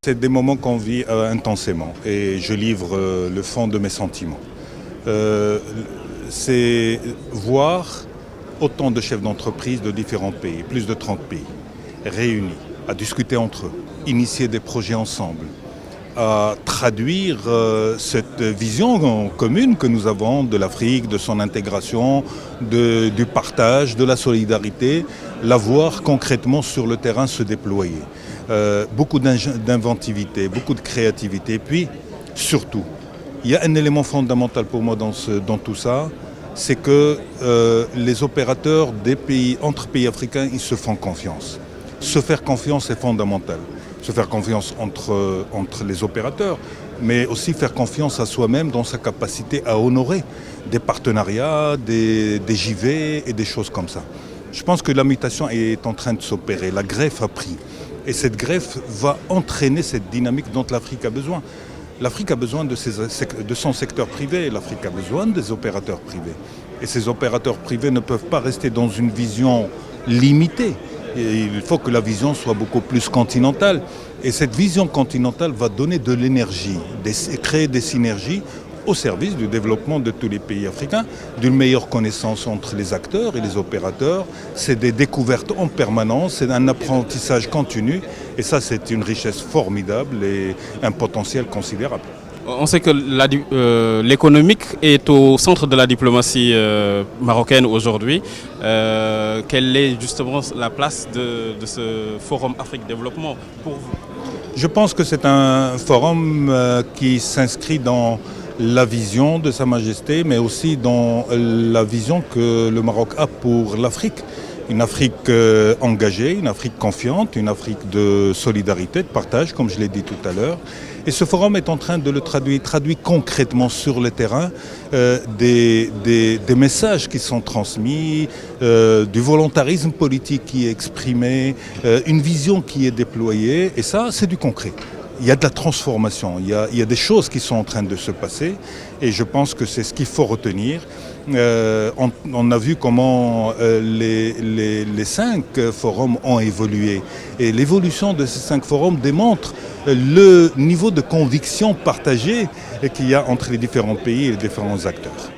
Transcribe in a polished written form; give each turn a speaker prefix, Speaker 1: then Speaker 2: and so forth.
Speaker 1: C'est des moments qu'on vit intensément et je livre le fond de mes sentiments. C'est voir autant de chefs d'entreprise de différents pays, plus de 30 pays, réunis, à discuter entre eux, initier des projets ensemble, à traduire cette vision commune que nous avons de l'Afrique, de son intégration, du partage, de la solidarité, la voir concrètement sur le terrain se déployer. Beaucoup d'inventivité, beaucoup de créativité. Et puis, surtout, il y a un élément fondamental pour moi dans tout ça, c'est que les opérateurs des pays, entre pays africains, ils se font confiance. Se faire confiance est fondamental. Se faire confiance entre les opérateurs, mais aussi faire confiance à soi-même dans sa capacité à honorer des partenariats, des JV et des choses comme ça. Je pense que la mutation est en train de s'opérer, la greffe a pris. Et cette greffe va entraîner cette dynamique dont l'Afrique a besoin. L'Afrique a besoin de son secteur privé, l'Afrique a besoin des opérateurs privés. Et ces opérateurs privés ne peuvent pas rester dans une vision limitée. Et il faut que la vision soit beaucoup plus continentale. Et cette vision continentale va donner de l'énergie, créer des synergies au service du développement de tous les pays africains, d'une meilleure connaissance entre les acteurs et les opérateurs. C'est des découvertes en permanence, c'est un apprentissage continu. Et ça, c'est une richesse formidable et un potentiel considérable.
Speaker 2: On sait que l'économique est au centre de la diplomatie marocaine aujourd'hui. Quelle est justement la place de ce Forum Afrique Développement pour vous?
Speaker 1: Je pense que c'est un forum qui s'inscrit dans la vision de Sa Majesté, mais aussi dans la vision que le Maroc a pour l'Afrique. Une Afrique engagée, une Afrique confiante, une Afrique de solidarité, de partage, comme je l'ai dit tout à l'heure. Et ce forum est en train de le traduire concrètement sur le terrain, des messages qui sont transmis, du volontarisme politique qui est exprimé, une vision qui est déployée, et ça, c'est du concret. Il y a de la transformation, il y a des choses qui sont en train de se passer, et je pense que c'est ce qu'il faut retenir. On a vu comment les 5 forums ont évolué. Et l'évolution de ces 5 forums démontre le niveau de conviction partagée qu'il y a entre les différents pays et les différents acteurs.